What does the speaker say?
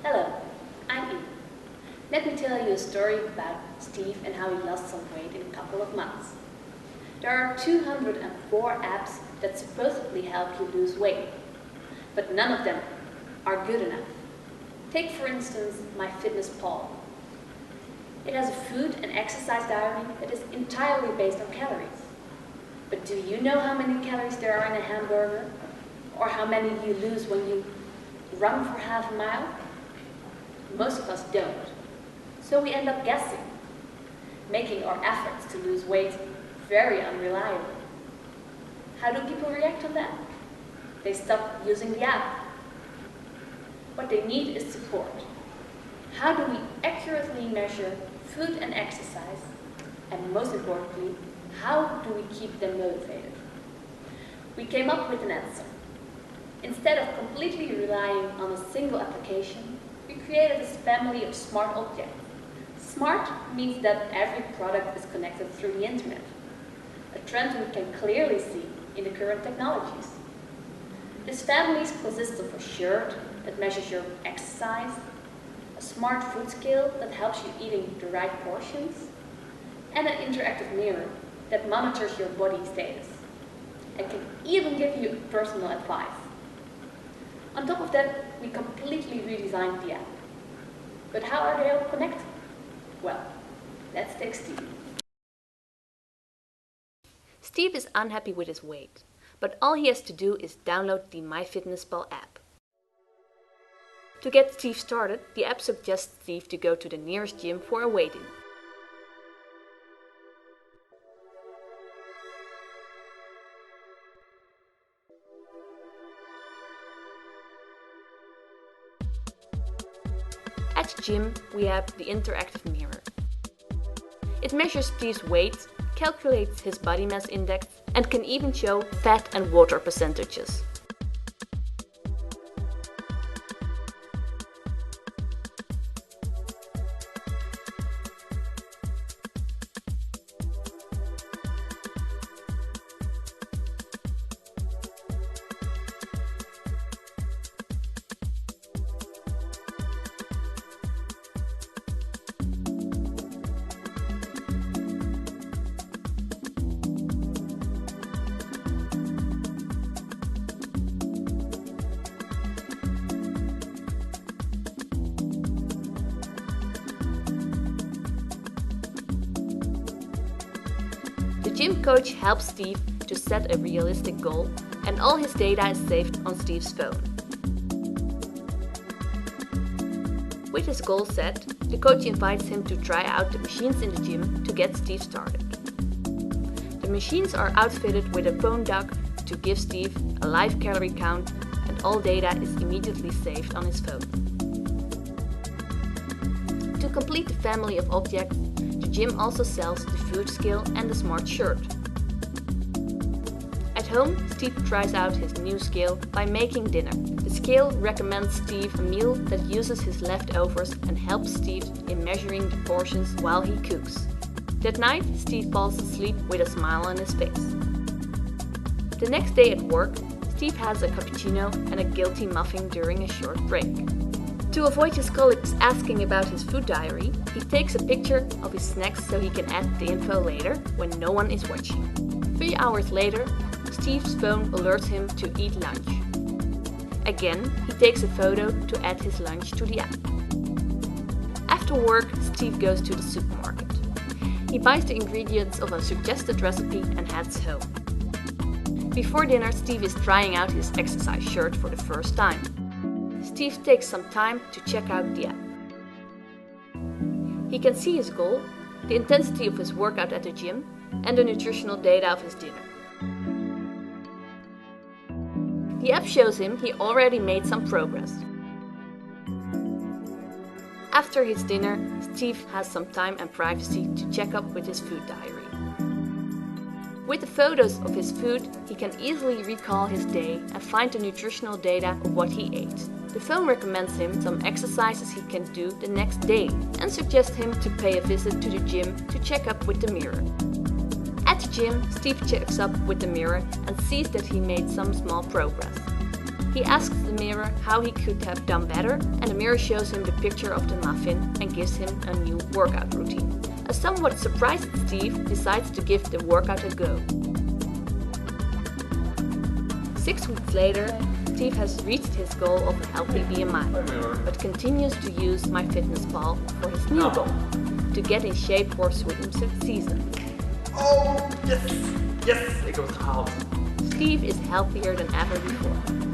Hello, I'm Eve. Let me tell you a story about Steve and how he lost some weight in a couple of months. There are 204 apps that supposedly help you lose weight, but none of them are good enough. Take for instance MyFitnessPal. It has a food and exercise diary that is entirely based on calories. But do you know how many calories there are in a hamburger? Or how many you lose when you run for half a mile? Most of us don't. So we end up guessing, making our efforts to lose weight very unreliable. How do people react on that? They stop using the app. What they need is support. How do we accurately measure food and exercise? And most importantly, how do we keep them motivated? We came up with an answer. Instead of completely relying on a single application, we created this family of smart objects. Smart means that every product is connected through the internet, a trend we can clearly see in the current technologies. This family consists of a shirt that measures your exercise, a smart food scale that helps you eating the right portions, and an interactive mirror that monitors your body status and can even give you personal advice. On top of that, we completely redesigned the app. But how are they all connected? Well, let's take Steve. Steve is unhappy with his weight, but all he has to do is download the MyFitnessPal app. To get Steve started, the app suggests Steve to go to the nearest gym for a weigh-in. At the gym, we have the interactive mirror. It measures Steve's weight, calculates his body mass index, and can even show fat and water percentages. The gym coach helps Steve to set a realistic goal, and all his data is saved on Steve's phone. With his goal set, the coach invites him to try out the machines in the gym to get Steve started. The machines are outfitted with a phone dock to give Steve a live calorie count, and all data is immediately saved on his phone. To complete the family of objects, the gym also sells the food scale and the smart shirt. At home, Steve tries out his new scale by making dinner. The scale recommends Steve a meal that uses his leftovers and helps Steve in measuring the portions while he cooks. That night, Steve falls asleep with a smile on his face. The next day at work, Steve has a cappuccino and a guilty muffin during a short break. To avoid his colleagues asking about his food diary, he takes a picture of his snacks so he can add the info later when no one is watching. 3 hours later, Steve's phone alerts him to eat lunch. Again, he takes a photo to add his lunch to the app. After work, Steve goes to the supermarket. He buys the ingredients of a suggested recipe and heads home. Before dinner, Steve is trying out his exercise shirt for the first time. Steve takes some time to check out the app. He can see his goal, the intensity of his workout at the gym, and the nutritional data of his dinner. The app shows him he already made some progress. After his dinner, Steve has some time and privacy to check up with his food diary. With the photos of his food, he can easily recall his day and find the nutritional data of what he ate. The phone recommends him some exercises he can do the next day and suggests him to pay a visit to the gym to check up with the mirror. At the gym, Steve checks up with the mirror and sees that he made some small progress. He asks the mirror how he could have done better, and the mirror shows him the picture of the muffin and gives him a new workout routine. A somewhat surprised Steve decides to give the workout a go. 6 weeks later, Steve has reached his goal of a healthy BMI, but continues to use MyFitnessPal for his new goal, to get in shape for swimsuit season. Oh, yes! Yes, ik heb het gehaald. Steve is healthier than ever before.